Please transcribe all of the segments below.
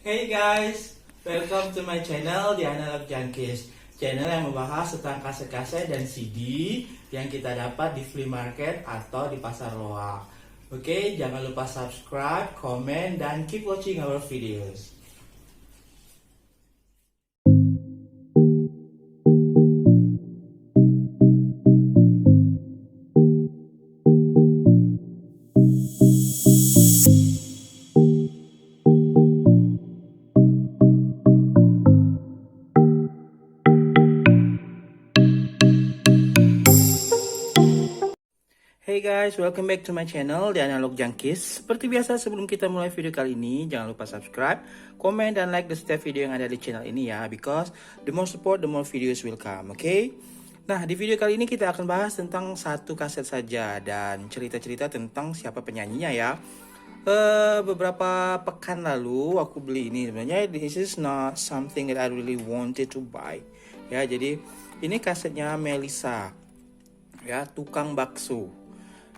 Hey guys, welcome to my channel The Analog Junkies. Channel yang membahas tentang kaset-kaset dan CD yang kita dapat di flea market atau di pasar loak. Oke, jangan lupa subscribe, comment, dan keep watching our videos. Hey guys, welcome back to my channel The Analog Junkies. Seperti biasa, sebelum kita mulai video kali ini, jangan lupa subscribe, komen, dan like the setiap video yang ada di channel ini ya, because the more support, the more videos will come, oke? Nah, di video kali ini kita akan bahas tentang satu kaset saja dan cerita-cerita tentang siapa penyanyinya ya. Beberapa pekan lalu aku beli ini. Sebenarnya this is not something that I really wanted to buy. Ya, jadi ini kasetnya Melissa, ya, tukang bakso.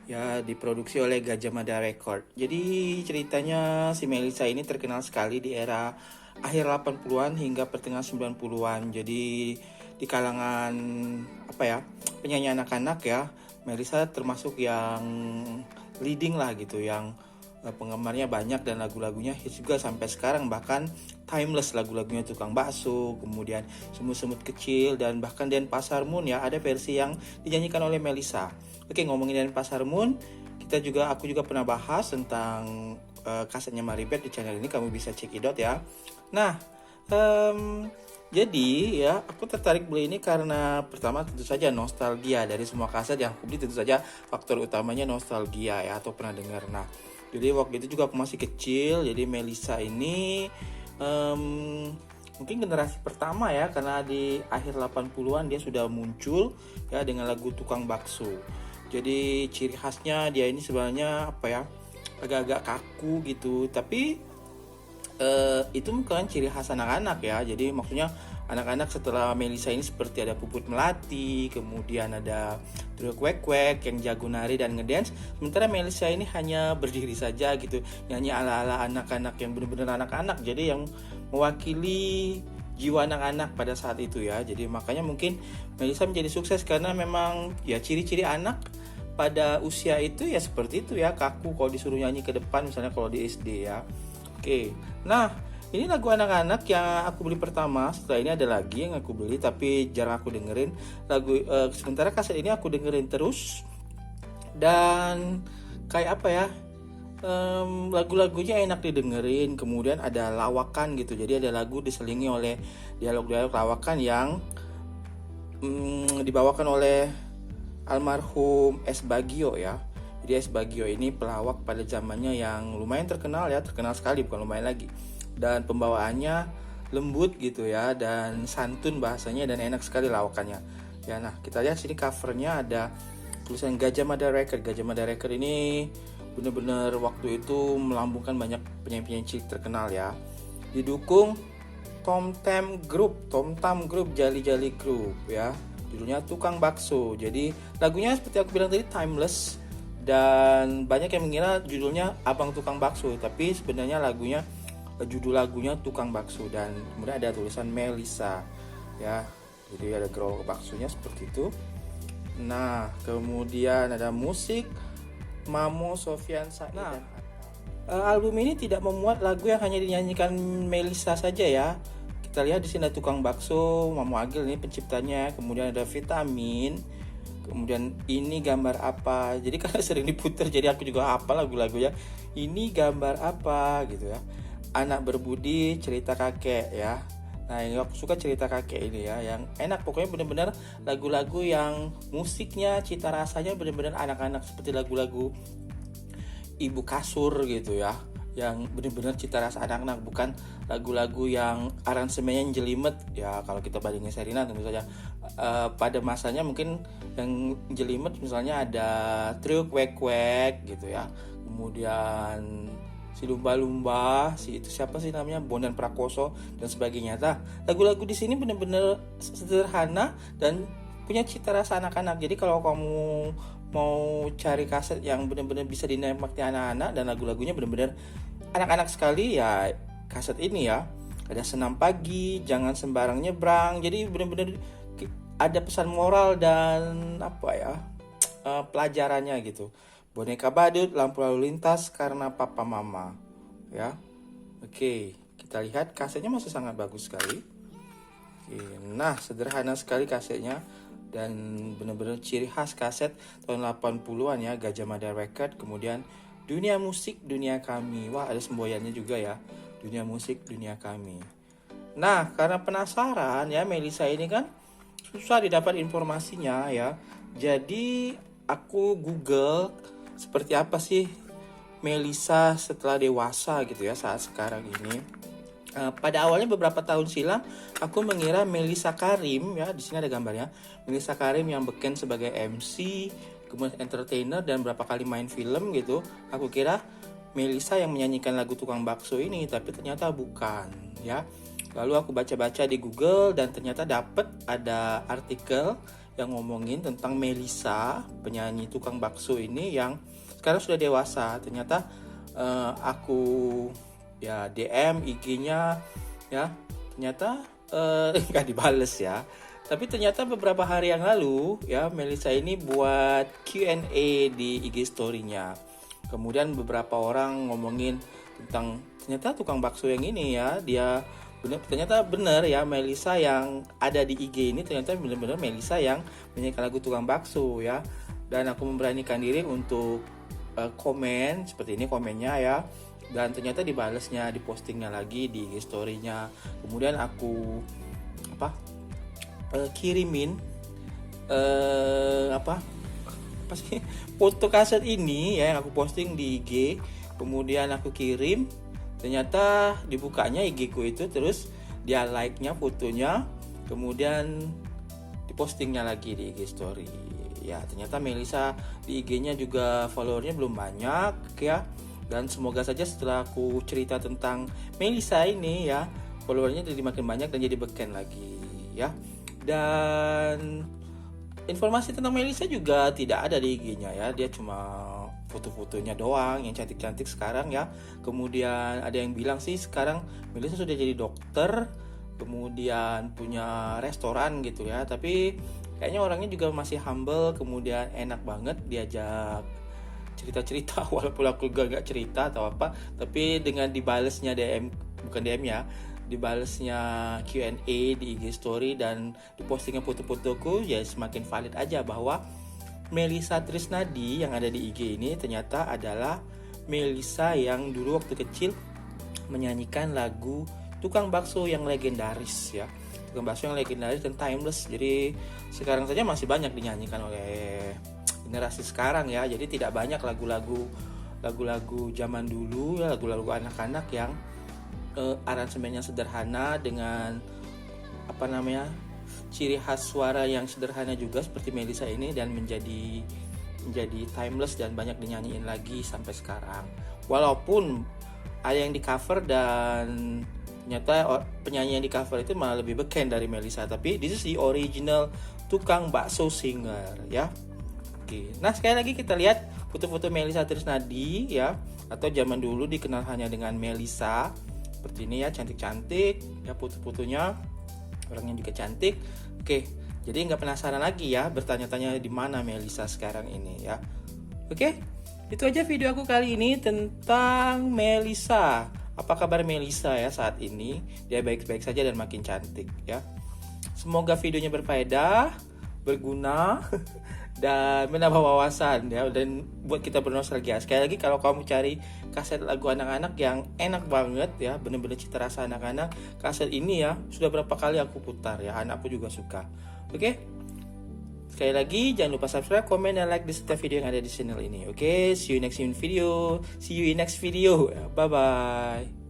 Ya, diproduksi oleh Gajah Mada Record. Jadi ceritanya si Melissa ini terkenal sekali di era akhir 80-an hingga pertengahan 90-an. Jadi di kalangan penyanyi anak-anak ya, Melissa termasuk yang leading lah gitu, yang penggemarnya banyak dan lagu-lagunya hits juga sampai sekarang, bahkan timeless lagu-lagunya Tukang Bakso, kemudian Semut-semut Kecil, dan bahkan Denpasar Moon ya, ada versi yang dinyanyikan oleh Melissa. Oke, ngomongin Denpasar Moon, aku juga pernah bahas tentang kasetnya Maribeth di channel ini, kamu bisa check it out ya. Nah, jadi ya aku tertarik beli ini karena pertama tentu saja nostalgia. Dari semua kaset yang aku beli tentu saja faktor utamanya nostalgia ya, atau pernah dengar. Nah, jadi waktu itu juga aku masih kecil, jadi Melissa ini mungkin generasi pertama ya, karena di akhir 80-an dia sudah muncul ya dengan lagu Tukang Bakso. Jadi ciri khasnya dia ini sebenarnya agak-agak kaku gitu, tapi itu bukan ciri khas anak-anak ya. Jadi maksudnya anak-anak setelah Melissa ini seperti ada Puput Melati, kemudian ada Trio Kwek Kwek yang jago nari dan ngedance. Sementara Melissa ini hanya berdiri saja gitu, nyanyi ala-ala anak-anak yang benar-benar anak-anak. Jadi yang mewakili jiwa anak-anak pada saat itu ya. Jadi makanya mungkin Melissa menjadi sukses karena memang ya ciri-ciri anak pada usia itu ya seperti itu ya, kaku kalau disuruh nyanyi ke depan misalnya kalau di SD ya. Oke, nah ini lagu anak-anak yang aku beli pertama. Setelah ini ada lagi yang aku beli tapi jarang aku dengerin sementara kaset ini aku dengerin terus dan kayak lagu-lagunya enak didengerin. Kemudian ada lawakan gitu, jadi ada lagu diselingi oleh dialog-dialog lawakan yang dibawakan oleh almarhum S. Bagio ya. Jadi S. Bagio ini pelawak pada zamannya yang lumayan terkenal ya, terkenal sekali, bukan lumayan lagi. Dan pembawaannya lembut gitu ya, dan santun bahasanya, dan enak sekali lawakannya. Ya, nah kita lihat sini covernya ada tulisan Gajah Mada Record. Gajah Mada Record ini benar-benar waktu itu melambungkan banyak penyanyi-penyanyi cilik terkenal ya. Didukung Tom Tam Group, Jali Jali Group ya. Judulnya Tukang Bakso. Jadi lagunya seperti aku bilang tadi timeless, dan banyak yang mengira judulnya Abang Tukang Bakso, tapi sebenarnya judul lagunya Tukang Bakso, dan kemudian ada tulisan Melissa ya. Jadi ada gerobak baksonya seperti itu. Nah, kemudian ada musik Mamo Sofyan Said. Nah, album ini tidak memuat lagu yang hanya dinyanyikan Melissa saja ya. Kita lihat di sini ada Tukang Bakso, Mamo Agil ini penciptanya, kemudian ada Vitamin, kemudian Ini Gambar Apa. Jadi karena sering diputar jadi aku juga hafal lagu-lagunya. Ini gambar apa gitu ya. Anak Berbudi, Cerita Kakek ya. Nah, yang aku suka Cerita Kakek ini ya, yang enak, pokoknya benar-benar lagu-lagu yang musiknya, cita rasanya benar-benar anak-anak, seperti lagu-lagu Ibu Kasur gitu ya, yang benar-benar cita rasa anak-anak, bukan lagu-lagu yang aransemennya jelimet ya. Kalau kita bandingin Sherina tentu saja pada masanya mungkin yang jelimet misalnya ada Trio Kwek Kwek gitu ya, kemudian si lumba-lumba, si itu siapa sih namanya, Bondan Prakoso dan sebagainya. Nah, lagu-lagu di sini benar-benar sederhana dan punya cita rasa anak-anak. Jadi kalau kamu mau cari kaset yang benar-benar bisa dinikmati anak-anak dan lagu-lagunya benar-benar anak-anak sekali ya, kaset ini ya. Ada senam pagi, jangan sembarang nyebrang. Jadi benar-benar ada pesan moral dan apa ya, pelajarannya gitu. Boneka badut, lampu lalu lintas karena papa mama ya. Oke, kita lihat kasetnya masih sangat bagus sekali. Oke, nah sederhana sekali kasetnya dan benar-benar ciri khas kaset tahun 80-an ya, Gajah Mada Record. Kemudian dunia musik, dunia kami. Wah, ada semboyannya juga ya. Dunia musik, dunia kami. Nah, karena penasaran ya, Melisa ini kan susah didapat informasinya ya. Jadi aku Google seperti apa sih Melisa setelah dewasa gitu ya saat sekarang ini. Pada awalnya beberapa tahun silam aku mengira Mellisa Karim ya, di sini ada gambarnya. Mellisa Karim yang beken sebagai MC, kemudian entertainer dan berapa kali main film gitu. Aku kira Melisa yang menyanyikan lagu Tukang Bakso ini, tapi ternyata bukan ya. Lalu aku baca-baca di Google dan ternyata dapet ada artikel yang ngomongin tentang Melisa, penyanyi tukang bakso ini yang sekarang sudah dewasa. Ternyata aku ya DM IG-nya ya, ternyata nggak dibales ya. Tapi ternyata beberapa hari yang lalu ya, Melisa ini buat Q&A di IG story-nya. Kemudian beberapa orang ngomongin tentang ternyata tukang bakso yang ini ya, dia ternyata benar ya, Melisa yang ada di IG ini ternyata benar-benar Melisa yang menyanyikan lagu tukang bakso ya. Dan aku memberanikan diri untuk komen seperti ini komennya ya, dan ternyata dibalasnya, dipostingnya lagi di IG story-nya. Kemudian aku kirimin foto kaset ini ya, yang aku posting di IG. Kemudian aku kirim, ternyata dibukanya IG ku itu, terus dia like-nya fotonya, kemudian dipostingnya lagi di IG story. Ya, ternyata Melisa di IG-nya juga followernya belum banyak ya. Dan semoga saja setelah aku cerita tentang Melisa ini ya, followernya jadi makin banyak dan jadi beken lagi ya. Dan informasi tentang Melisa juga tidak ada di IG-nya ya. Dia cuma foto-fotonya doang yang cantik-cantik sekarang ya. Kemudian ada yang bilang sih sekarang Melisa sudah jadi dokter, kemudian punya restoran gitu ya. Tapi kayaknya orangnya juga masih humble, kemudian enak banget diajak cerita-cerita walaupun aku gak cerita atau apa. Tapi dengan dibalesnya DM, bukan DM ya, dibalesnya Q&A di IG story dan dipostingnya foto-fotoku, ya semakin valid aja bahwa Melisa Trisnadi yang ada di IG ini ternyata adalah Melisa yang dulu waktu kecil menyanyikan lagu Tukang Bakso yang legendaris ya. Tukang bakso yang legendaris dan timeless. Jadi sekarang saja masih banyak dinyanyikan oleh generasi sekarang ya. Jadi tidak banyak lagu-lagu zaman dulu ya, lagu-lagu anak-anak yang aransemennya sederhana dengan ciri khas suara yang sederhana juga seperti Melisa ini, dan menjadi timeless dan banyak dinyanyiin lagi sampai sekarang. Walaupun ada yang di cover dan ternyata penyanyi yang di cover itu malah lebih beken dari Melisa, tapi this is the original Tukang Bakso singer ya. Oke. Nah, sekali lagi kita lihat foto-foto Melisa Trisnadi ya, atau zaman dulu dikenal hanya dengan Melisa. Seperti ini ya, cantik-cantik ya foto-fotonya, orangnya juga cantik. Oke, jadi nggak penasaran lagi ya bertanya-tanya di mana Melisa sekarang ini ya. Oke, itu aja video aku kali ini tentang Melisa. Apa kabar Melisa ya saat ini? Dia baik-baik saja dan makin cantik ya. Semoga videonya berfaedah, berguna dan menambah wawasan ya, dan buat kita bernostalgia. Sekali lagi, kalau kamu cari kaset lagu anak-anak yang enak banget ya, bener-bener cita rasa anak-anak, kaset ini ya sudah berapa kali aku putar ya, anakku juga suka. Oke? Sekali lagi, jangan lupa subscribe, komen, dan like di setiap video yang ada di channel ini. Oke? See you in next video. Bye bye.